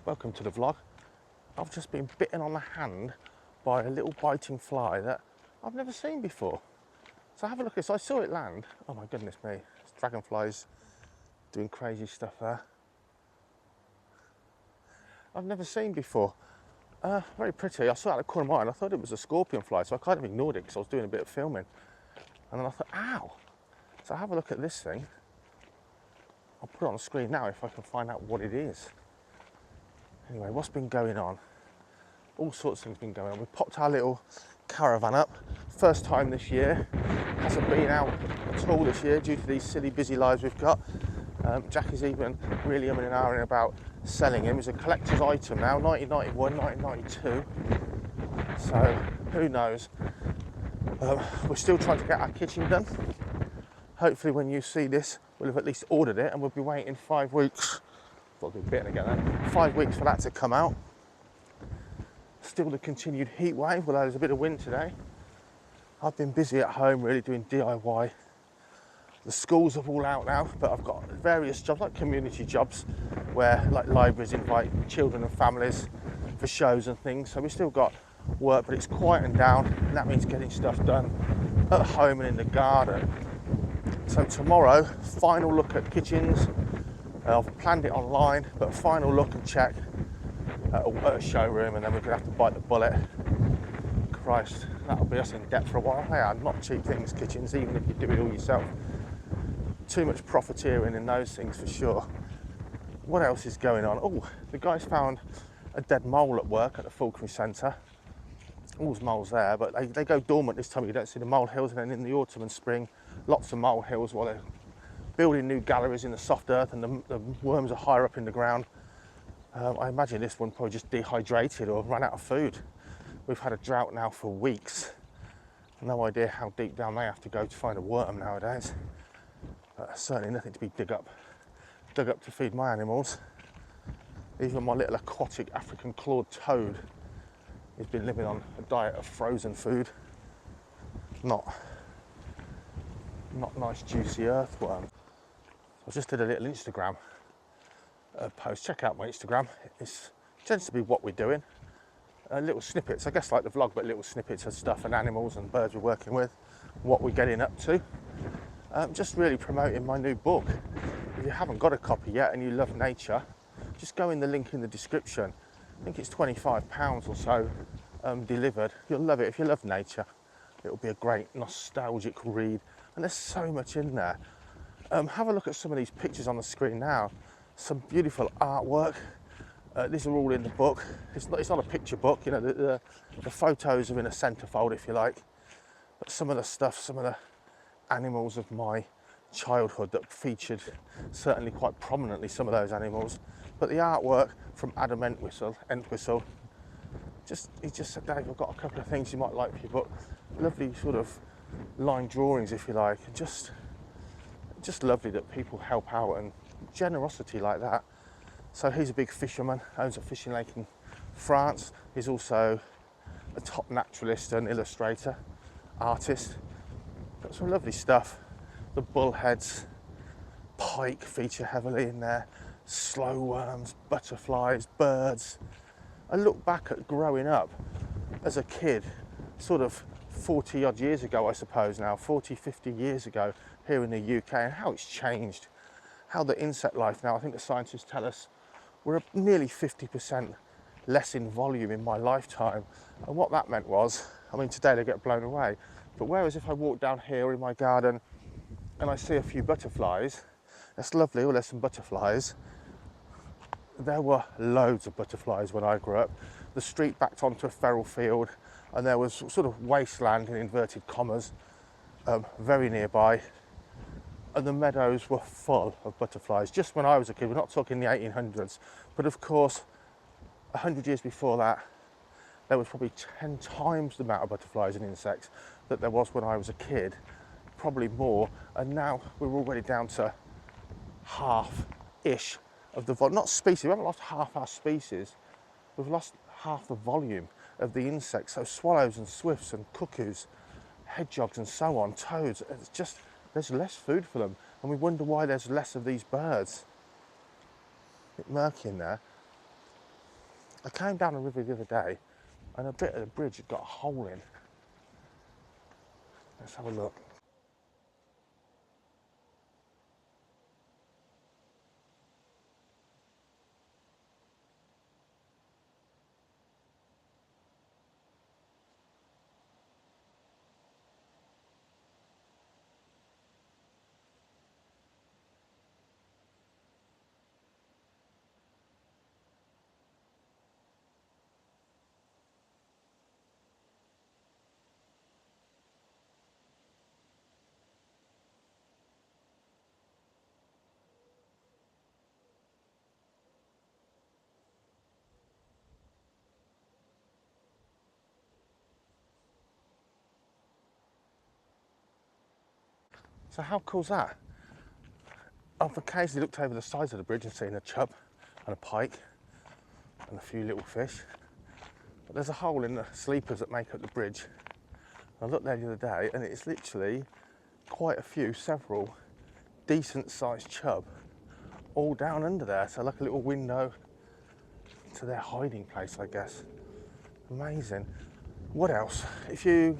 Welcome to the vlog. I've just been bitten on the hand by a little biting fly that I've never seen before. So have a look at this. I saw it land. Oh my goodness me, it's dragonflies doing crazy stuff there. I've never seen before. Very pretty. I saw it out of the corner of my eye and I thought it was a scorpion fly, so I kind of ignored it because I was doing a bit of filming. And then I thought, ow! So have a look at this thing. I'll put it on the screen now if I can find out what it is. Anyway, what's been going on? All sorts of things been going on. We popped our little caravan up. First time this year. Hasn't been out at all this year due to these silly busy lives we've got. Jackie's even really umming and ahhing about selling him. He's a collector's item now, 1991, 1992. So who knows? We're still trying to get our kitchen done. Hopefully when you see this, we'll have at least ordered it and we'll be waiting 5 weeks. Thought I'd be bitten again then. 5 weeks for that to come out. Still the continued heat wave, although there's a bit of wind today. I've been busy at home really doing DIY. The schools are all out now, but I've got various jobs, like community jobs, where like libraries invite children and families for shows and things. So we've still got work, but it's quieting down, and that means getting stuff done at home and in the garden. So tomorrow, final look at kitchens. I've planned it online, but final look and check at a showroom, and then we're going to have to bite the bullet. Christ, that'll be us in debt for a while. They are not cheap things, kitchens, even if you do it all yourself. Too much profiteering in those things for sure. What else is going on? Oh, the guys found a dead mole at work at the Falconry Centre. All's moles there, but they go dormant this time. You don't see the mole hills, and then in the autumn and spring, lots of mole hills while they're building new galleries in the soft earth, and the worms are higher up in the ground. I imagine this one probably just dehydrated or ran out of food. We've had a drought now for weeks. No idea how deep down they have to go to find a worm nowadays. But certainly nothing to be dug up to feed my animals. Even my little aquatic African clawed toad has been living on a diet of frozen food. Not nice juicy earthworm. I just did a little Instagram post. Check out my Instagram. It tends to be what we're doing. Little snippets, I guess like the vlog, but little snippets of stuff and animals and birds we're working with, what we're getting up to. Just really promoting my new book. If you haven't got a copy yet and you love nature, just go in the link in the description. I think it's £25 or so delivered. You'll love it. If you love nature, it'll be a great nostalgic read. And there's so much in there. Have a look at some of these pictures on the screen now. Some beautiful artwork. These are all in the book. It's not a picture book, you know, the photos are in a centrefold, if you like. But some of the stuff, some of the animals of my childhood that featured certainly quite prominently, some of those animals. But the artwork from Adam Entwistle, he just said, Dave, I've got a couple of things you might like for your book. Lovely sort of line drawings, if you like. And just lovely that people help out and generosity like that. So he's a big fisherman, owns a fishing lake in France. He's also a top naturalist and illustrator, artist. Got some lovely stuff. The bullheads, pike feature heavily in there, slow worms, butterflies, birds. I look back at growing up as a kid, sort of 40 odd years ago, I suppose now, 40, 50 years ago here in the UK, and how it's changed. How the insect life now, I think the scientists tell us, we're nearly 50% less in volume in my lifetime. And what that meant was, I mean, today they get blown away, but whereas if I walk down here in my garden and I see a few butterflies, that's lovely, oh, there's some butterflies. There were loads of butterflies when I grew up. The street backed onto a feral field and there was sort of wasteland in inverted commas very nearby. And the meadows were full of butterflies. Just when I was a kid, we're not talking the 1800s, but of course, 100 years before that, there was probably 10 times the amount of butterflies and insects that there was when I was a kid, probably more. And now we're already down to half-ish of the volume, not species, we haven't lost half our species, we've lost half the volume of the insects. So swallows and swifts and cuckoos, hedgehogs and so on, toads, it's just, there's less food for them, and we wonder why there's less of these birds. A bit murky in there. I came down the river the other day and a bit of the bridge had got a hole in. Let's have a look. So how cool's that? I've occasionally looked over the sides of the bridge and seen a chub and a pike and a few little fish. But there's a hole in the sleepers that make up the bridge. I looked there the other day and it's literally quite a few, several decent sized chub all down under there. So like a little window to their hiding place, I guess. Amazing. What else? If you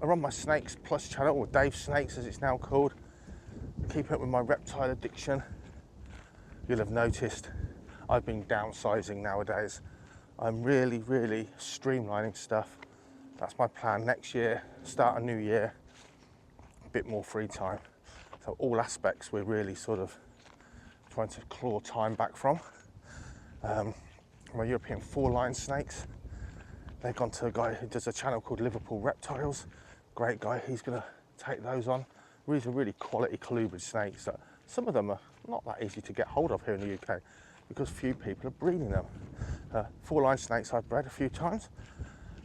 are on my Snakes Plus channel, or Dave Snakes as it's now called, keeping up with my reptile addiction, you'll have noticed I've been downsizing nowadays. I'm really streamlining stuff. That's my plan next year, start a new year, a bit more free time. So all aspects we're really sort of trying to claw time back from. My European four-line snakes, they've gone to a guy who does a channel called Liverpool Reptiles. Great guy, he's gonna take those on. These are really quality colubrid snakes. Some of them are not that easy to get hold of here in the UK because few people are breeding them. Four-line snakes I've bred a few times.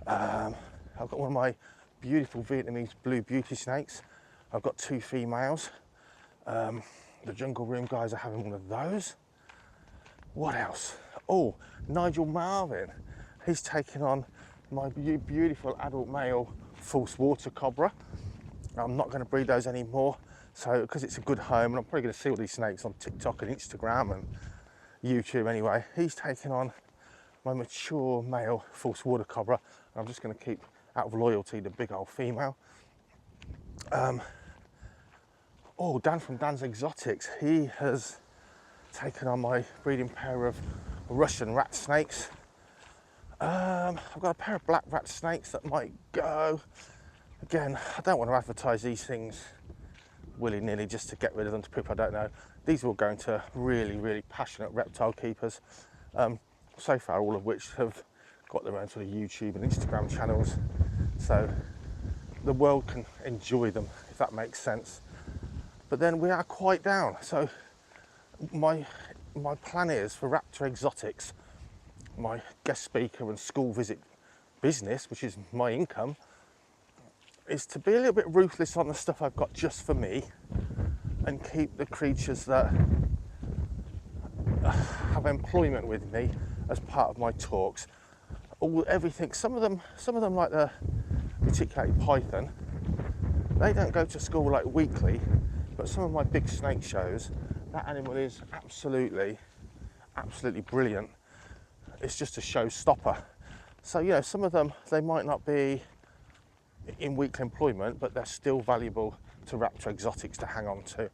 I've got one of my beautiful Vietnamese blue beauty snakes. I've got 2 females. The Jungle Room guys are having one of those. What else? Oh, Nigel Marvin. He's taken on my beautiful adult male false water cobra. I'm not going to breed those anymore. So, because it's a good home, and I'm probably going to see all these snakes on TikTok and Instagram and YouTube anyway. He's taken on my mature male false water cobra. And I'm just going to keep, out of loyalty, the big old female. Oh, Dan from Dan's Exotics. He has taken on my breeding pair of Russian rat snakes. I've got a pair of black rat snakes that might go. Again, I don't want to advertise these things willy-nilly just to get rid of them to people I don't know. These will go into really passionate reptile keepers. So far, all of which have got their own sort of YouTube and Instagram channels. So the world can enjoy them, if that makes sense. But then we are quite down. So my plan is for Raptor Exotics, my guest speaker and school visit business, which is my income, is to be a little bit ruthless on the stuff I've got just for me and keep the creatures that have employment with me as part of my talks. Everything, some of them like the reticulated python, they don't go to school like weekly, but some of my big snake shows, that animal is absolutely brilliant. It's just a showstopper. So, you know, some of them, they might not be in weekly employment, but they're still valuable to Raptor Exotics to hang on to.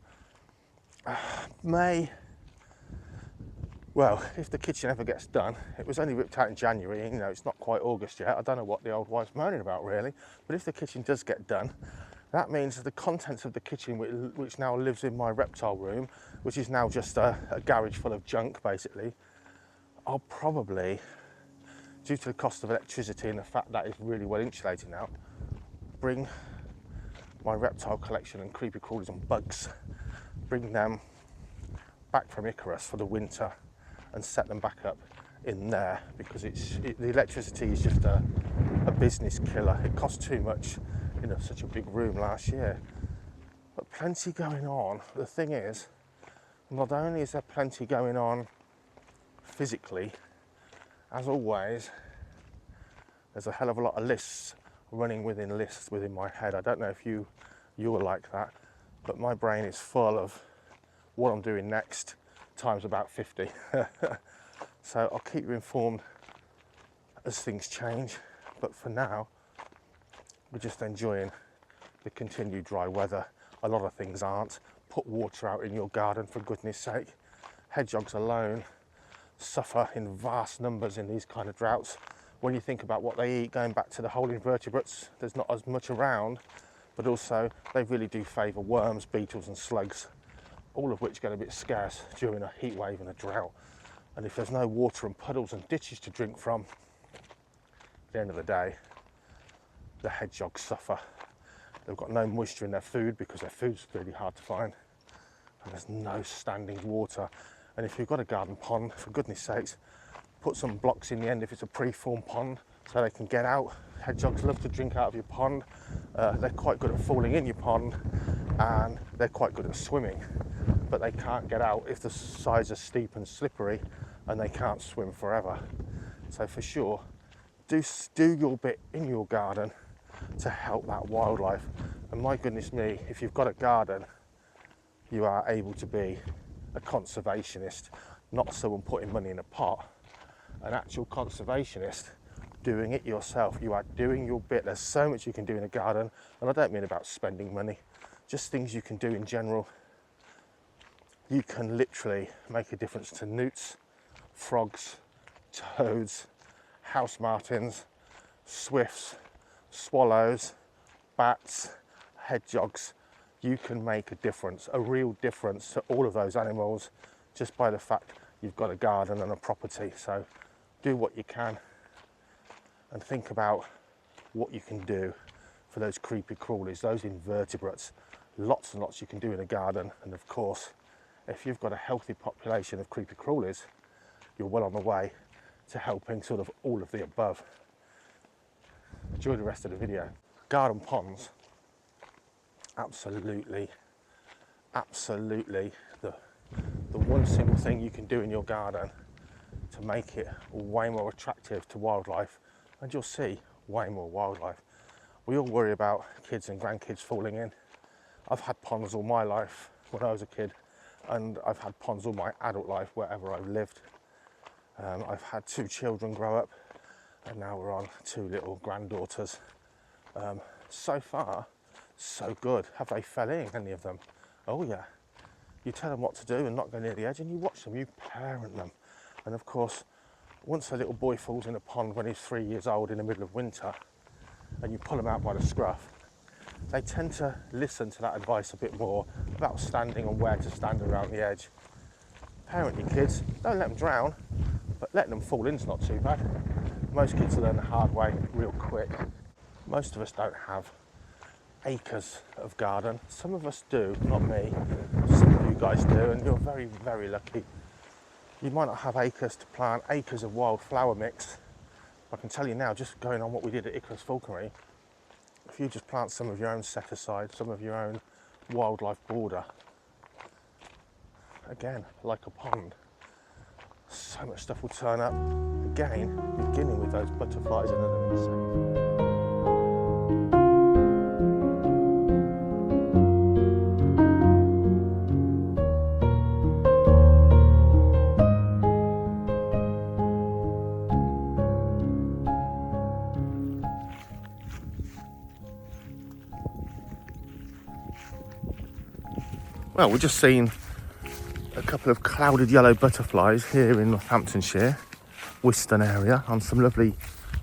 Well, if the kitchen ever gets done, it was only ripped out in January, and, you know, it's not quite August yet. I don't know what the old wife's moaning about really, but if the kitchen does get done, that means that the contents of the kitchen, which now lives in my reptile room, which is now just a garage full of junk basically, I'll probably, due to the cost of electricity and the fact that it's really well insulated now, bring my reptile collection and creepy crawlies and bugs, bring them back from Icarus for the winter and set them back up in there, because the electricity is just a business killer. It costs too much in such a big room last year. But plenty going on. The thing is, not only is there plenty going on physically, as always, there's a hell of a lot of lists running within lists within my head. I don't know if you're like that, but my brain is full of what I'm doing next times about 50. So I'll keep you informed as things change. But for now, we're just enjoying the continued dry weather. A lot of things aren't. Put water out in your garden, for goodness sake. Hedgehogs alone suffer in vast numbers in these kind of droughts. When you think about what they eat, going back to the whole invertebrates, there's not as much around, but also they really do favour worms, beetles and slugs, all of which get a bit scarce during a heat wave and a drought. And if there's no water and puddles and ditches to drink from, at the end of the day, the hedgehogs suffer. They've got no moisture in their food because their food's really hard to find, and there's no standing water. And if you've got a garden pond, for goodness sakes, put some blocks in the end if it's a pre-formed pond so they can get out. Hedgehogs love to drink out of your pond. They're quite good at falling in your pond, and they're quite good at swimming, but they can't get out if the sides are steep and slippery, and they can't swim forever. So for sure, do your bit in your garden to help that wildlife. And my goodness me, if you've got a garden, you are able to be a conservationist, not someone putting money in a pot, an actual conservationist doing it yourself. You are doing your bit. There's so much you can do in a garden, and I don't mean about spending money, just things you can do in general. You can literally make a difference to newts, frogs, toads, house martins, swifts, swallows, bats, hedgehogs. You can make a difference, a real difference to all of those animals just by the fact you've got a garden and a property. So do what you can and think about what you can do for those creepy crawlies, those invertebrates. Lots and lots you can do in a garden. And of course, if you've got a healthy population of creepy crawlies, you're well on the way to helping sort of all of the above. Enjoy the rest of the video. Garden ponds, absolutely the one single thing you can do in your garden to make it way more attractive to wildlife, and you'll see way more wildlife. We all worry about kids and grandkids falling in. I've had ponds all my life when I was a kid, and I've had ponds all my adult life wherever I've lived. I've had 2 children grow up, and now we're on 2 little granddaughters. So far, so good. Have they fell in, any of them? Oh yeah. You tell them what to do and not go near the edge, and you watch them, you parent them. And of course, once a little boy falls in a pond when he's 3 years old in the middle of winter, and you pull them out by the scruff, they tend to listen to that advice a bit more about standing and where to stand around the edge. Parent your kids, don't let them drown, but letting them fall in's not too bad. Most kids learn the hard way real quick. Most of us don't have acres of garden. Some of us do, not me. Some of you guys do, and you're very, very lucky. You might not have acres to plant acres of wildflower mix. I can tell you now, just going on what we did at Icarus Falconry, if you just plant some of your own set aside, some of your own wildlife border, again, like a pond, so much stuff will turn up. Again, beginning with those butterflies and other insects. Well, we've just seen a couple of clouded yellow butterflies here in Northamptonshire, Wiston area, on some lovely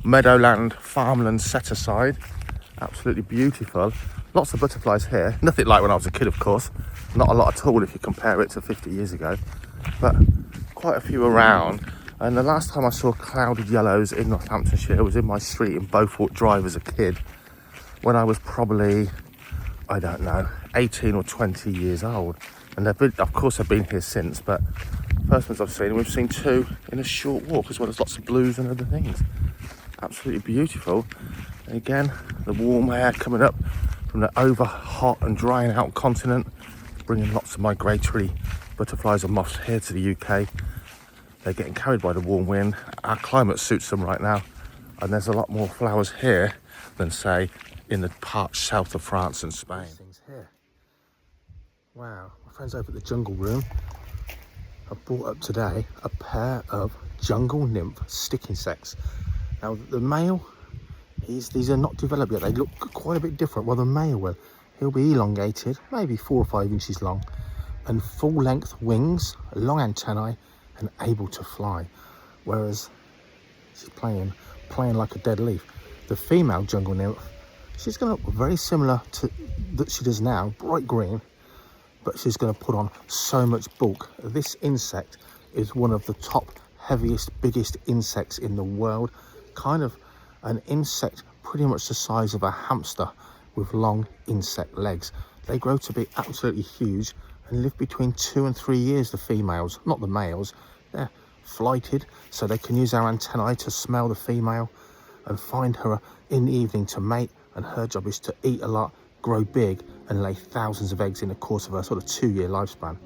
meadowland, farmland set aside. Absolutely beautiful. Lots of butterflies here. Nothing like when I was a kid, of course. Not a lot at all if you compare it to 50 years ago, but quite a few around. And the last time I saw clouded yellows in Northamptonshire was in my street in Beaufort Drive as a kid, when I was probably, I don't know, 18 or 20 years old. And they've been, of course, I've been here since, but first ones I've seen, and we've seen 2 in a short walk, as well as lots of blues and other things. Absolutely beautiful. And again, the warm air coming up from the over hot and drying out continent, bringing lots of migratory butterflies and moths here to the UK. They're getting carried by the warm wind. Our climate suits them right now, and there's a lot more flowers here than, say, in the parts south of France and Spain. Things here. Wow, my friends over at the Jungle Room have brought up today a pair of jungle nymph stick insects. Now the male, these are not developed yet. They look quite a bit different. Well, the male will. He'll be elongated, maybe 4 or 5 inches long, and full length wings, long antennae, and able to fly. Whereas she's playing like a dead leaf. The female jungle nymph, she's going to look very similar to that she does now, bright green, but she's going to put on so much bulk. This insect is one of the top, heaviest, biggest insects in the world. Kind of an insect pretty much the size of a hamster with long insect legs. They grow to be absolutely huge and live between 2 and 3 years, the females, not the males. They're flighted, so they can use our antennae to smell the female and find her in the evening to mate, and her job is to eat a lot, grow big, and lay thousands of eggs in the course of her sort of 2-year lifespan.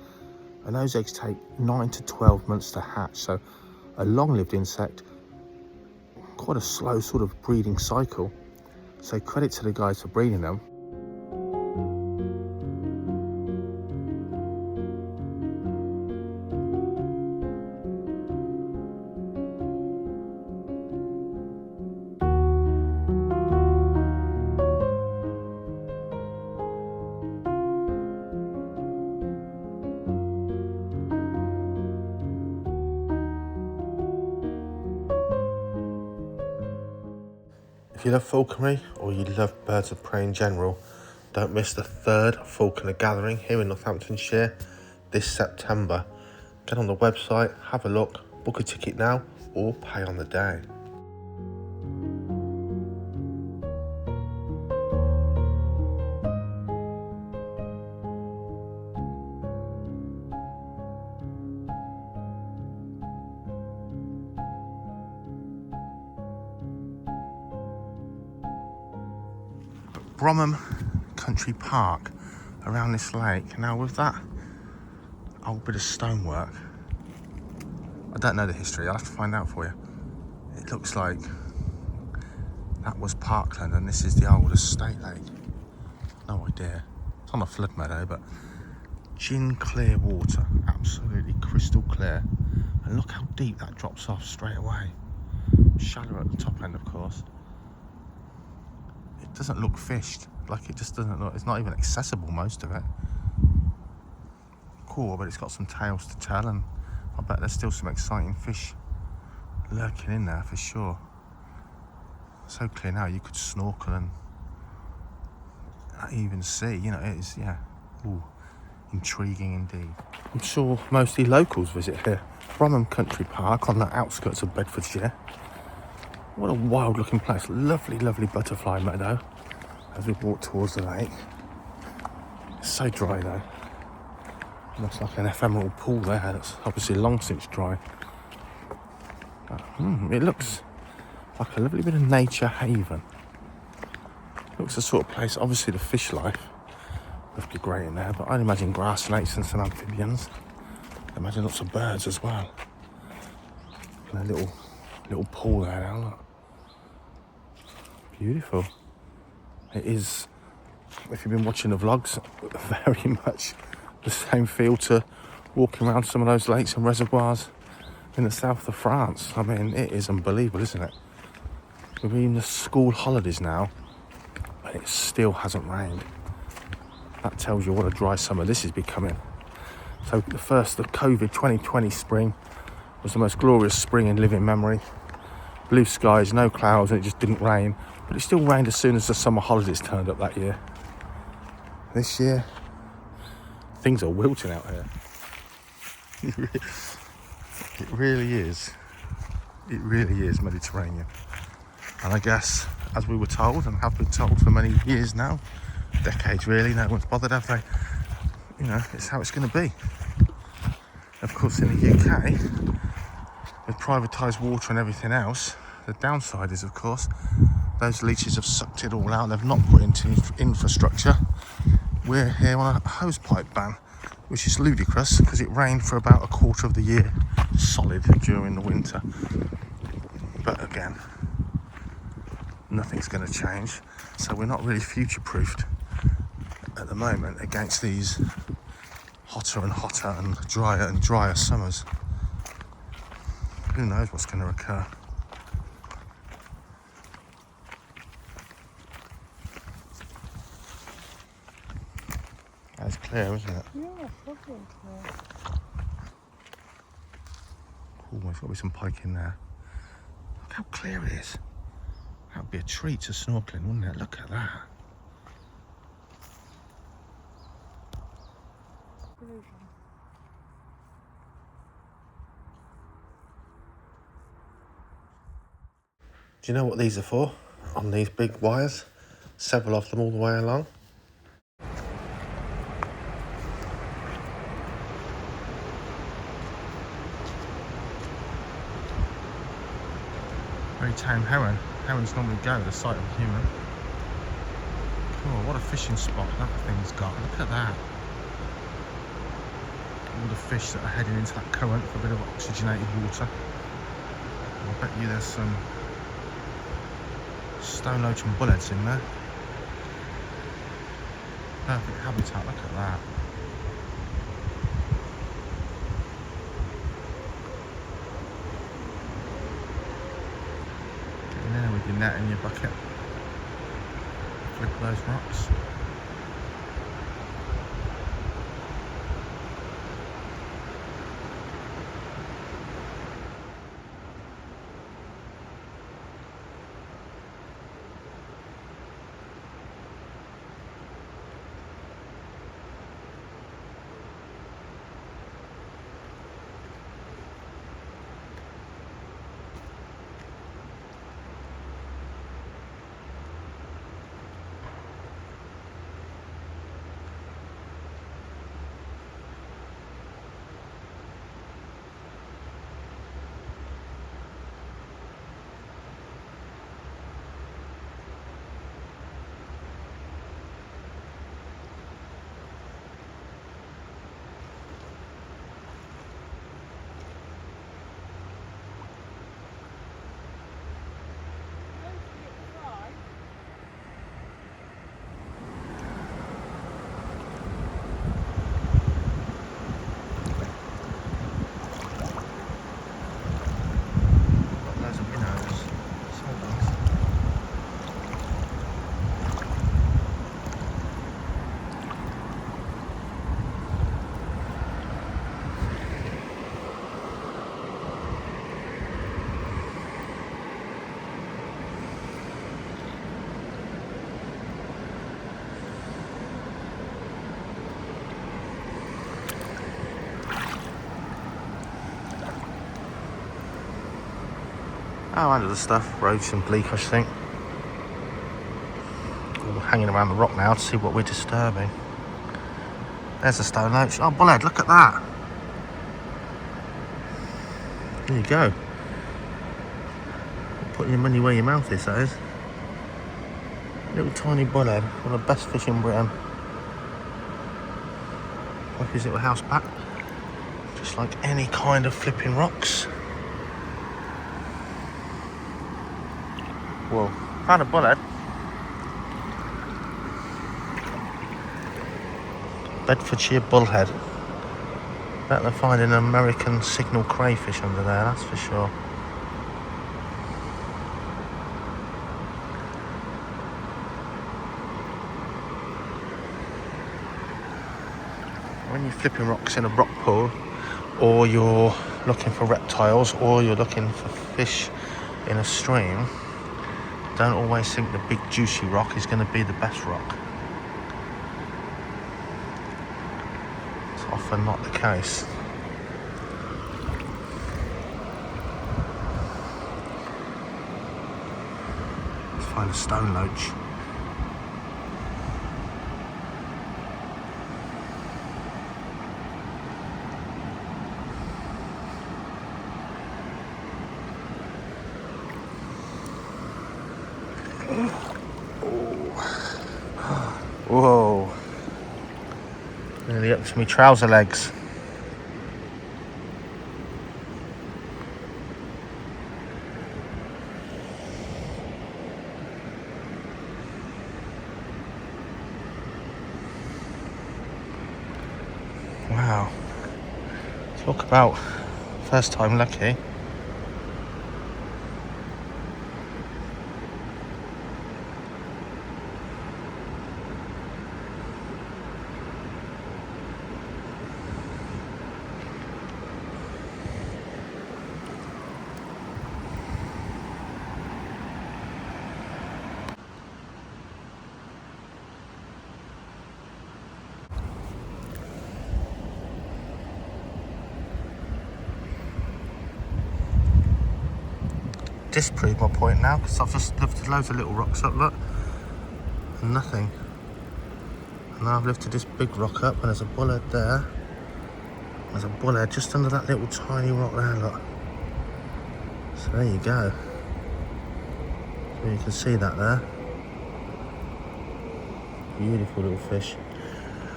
And those eggs take 9 to 12 months to hatch, so a long-lived insect, quite a slow sort of breeding cycle. So credit to the guys for breeding them. If you love falconry or you love birds of prey in general, don't miss the 3rd Falconer Gathering here in Northamptonshire this September. Get on the website, have a look, book a ticket now or pay on the day. Bromham Country Park around this lake. Now with that old bit of stonework, I don't know the history, I'll have to find out for you. It looks like that was Parkland and this is the old estate lake. No idea. It's on a flood meadow, but gin clear water, absolutely crystal clear. And look how deep that drops off straight away. Shallow at the top end, of course. It doesn't look fished, like it just doesn't look, it's not even accessible, most of it. Cool, but it's got some tales to tell, and I bet there's still some exciting fish lurking in there for sure. So clear now, you could snorkel and even see, you know, it is, yeah, ooh, intriguing indeed. I'm sure mostly locals visit here. Bromham Country Park on the outskirts of Bedfordshire. What a wild looking place. Lovely, lovely butterfly meadow as we walk towards the lake. It's so dry though. Looks like an ephemeral pool there that's obviously long since dry. It looks like a lovely bit of nature haven. Looks the sort of place, obviously the fish life must be great in there, but I'd imagine grass snakes and some amphibians. I imagine lots of birds as well. And a little pool there now, look. Beautiful. It is, if you've been watching the vlogs, very much the same feel to walking around some of those lakes and reservoirs in the south of France. I mean, it is unbelievable, isn't it? We're in the school holidays now, and it still hasn't rained. That tells you what a dry summer this is becoming. So the COVID 2020 spring was the most glorious spring in living memory. Blue skies, no clouds, and it just didn't rain. But it still rained as soon as the summer holidays turned up that year. This year, things are wilting out here. It really is. It really is Mediterranean. And I guess, as we were told, and have been told for many years now, decades really, no one's bothered, have they? You know, it's how it's going to be. Of course, in the UK, with privatised water and everything else, the downside is, of course, those leeches have sucked it all out. They've not put into infrastructure. We're here on a hosepipe ban, which is ludicrous because it rained for about a quarter of the year solid during the winter. But again, nothing's going to change. So we're not really future-proofed at the moment against these hotter and hotter and drier summers. Who knows what's going to occur? Yeah, isn't it? Yeah, lovely. Yeah. Oh, there's got to be some pike in there. Look how clear it is. That would be a treat to snorkeling, wouldn't it? Look at that. Do you know what these are for? On these big wires? Several of them all the way along. Very tame heron. Herons normally go to the sight of a human. Oh, what a fishing spot that thing's got. Look at that. All the fish that are heading into that current for a bit of oxygenated water. I bet you there's some stone loach and bullets in there. Perfect habitat, look at that. Get in there with your net and your bucket. Flip those rocks. Oh, under the stuff, roach and bleak, I think. All hanging around the rock now to see what we're disturbing. There's a stone loach. Oh, bullhead, look at that. There you go. Putting your money where your mouth is, that is. Little tiny bullhead, one of the best fish in Britain. Like his little house back. Just like any kind of flipping rocks. Whoa, found a bullhead. Bedfordshire bullhead. Bet they're finding an American signal crayfish under there, that's for sure. When you're flipping rocks in a rock pool, or you're looking for reptiles, or you're looking for fish in a stream, don't always think the big juicy rock is going to be the best rock. It's often not the case. Let's find a stone loach. Whoa, nearly up to my trouser legs. Wow, talk about first time lucky. disprove my point now, because I've just lifted loads of little rocks up, look. And nothing. And now I've lifted this big rock up, and there's a bullhead there. There's a bullhead just under that little tiny rock there, look. So there you go. So you can see that there. Beautiful little fish.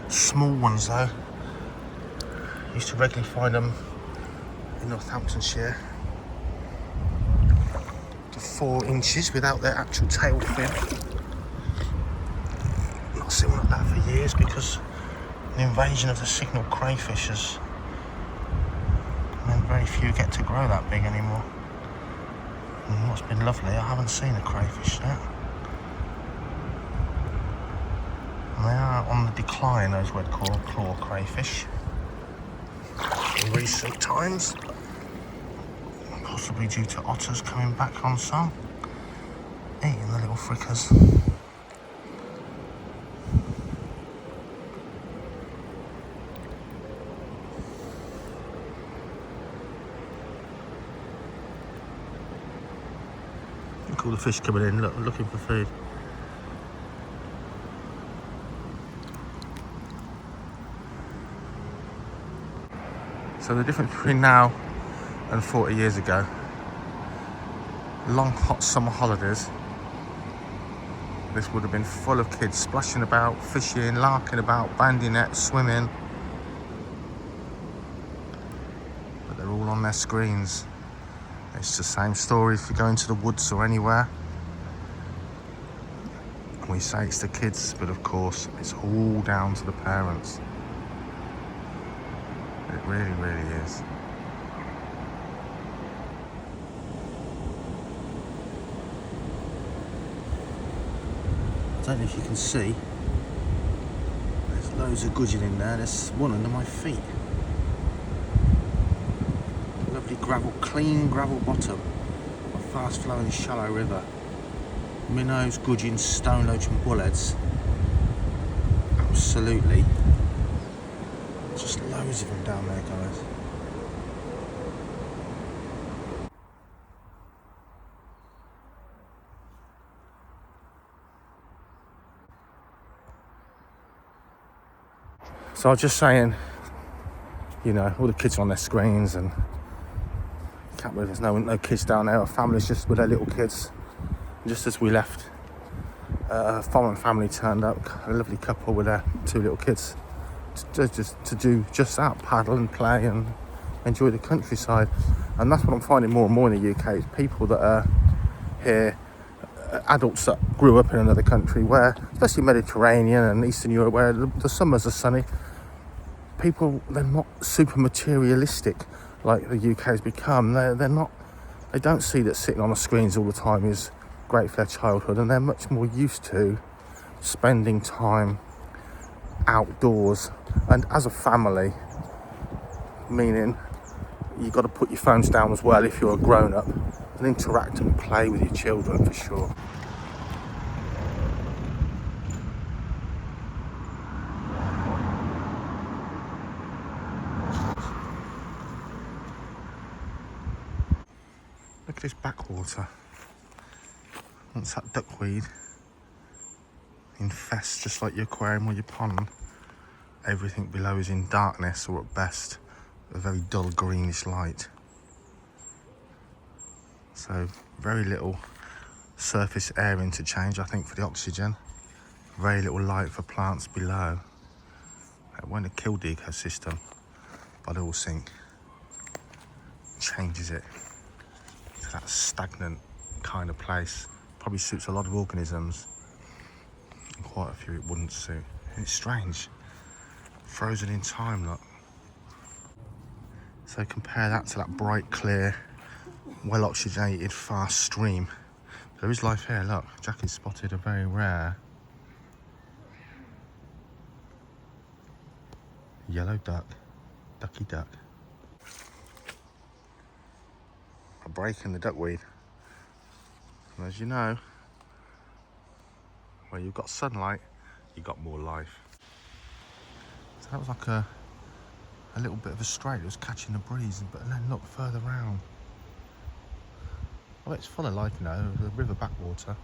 Small ones though. Used to regularly find them in Northamptonshire to 4 inches without their actual tail fin. Not seen one like that for years because the invasion of the signal crayfishers meant very few get to grow that big anymore. And what's been lovely, I haven't seen a crayfish yet. And they are on the decline, those red claw crayfish, in recent times. Possibly due to otters coming back on some, eating the little frickers. Look at all the fish coming in, looking for food. So the difference between now and 40 years ago, long hot summer holidays, this would have been full of kids splashing about, fishing, larking about, bandy nets, swimming. But they're all on their screens. It's the same story if you go into the woods or anywhere. And we say it's the kids, but of course it's all down to the parents. It really, really is. I don't know if you can see, there's loads of gudgeon in there. There's one under my feet. Lovely gravel, clean gravel bottom, a fast flowing shallow river. Minnows, gudgeons, stone loach and bullheads. Absolutely. Just loads of them down there, guys. So I was just saying, you know, all the kids are on their screens and can't believe there's no kids down there, or families just with their little kids. Just as we left, a foreign family turned up, a lovely couple with their 2 little kids, to do just that, paddle and play and enjoy the countryside. And that's what I'm finding more and more in the UK, is people that are here, adults that grew up in another country where, especially Mediterranean and Eastern Europe, where the summers are sunny. People, they're not super materialistic like the UK has become. They're not, they don't see that sitting on the screens all the time is great for their childhood, and they're much more used to spending time outdoors and as a family, meaning you've got to put your phones down as well if you're a grown-up and interact and play with your children for sure. Look at this backwater. Once that duckweed infests just like your aquarium or your pond, everything below is in darkness, or at best a very dull greenish light. So very little surface air interchange, I think, for the oxygen. Very little light for plants below. It won't have killed the ecosystem, but it will sink. Changes it to that stagnant kind of place. Probably suits a lot of organisms, and quite a few it wouldn't suit. And it's strange, frozen in time, look. So compare that to that bright, clear, well oxygenated, fast stream. There is life here, look. Jackie's spotted a very rare yellow duck, ducky duck. A break in the duckweed. And as you know, where you've got sunlight, you've got more life. So that was like a little bit of a stray. It was catching the breeze, but then look further round. Oh, it's full of life now. The river backwater.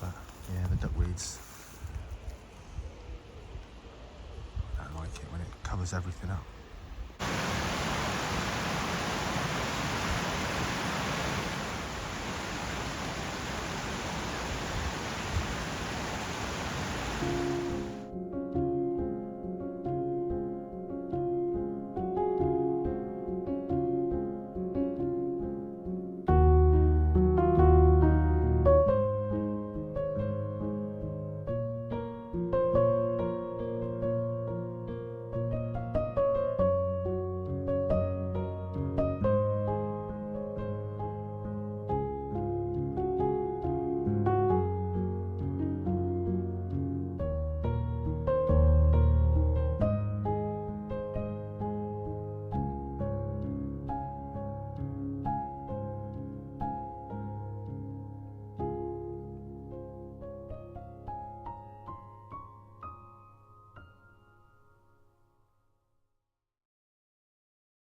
But yeah, the duckweeds. I don't like it when it covers everything up.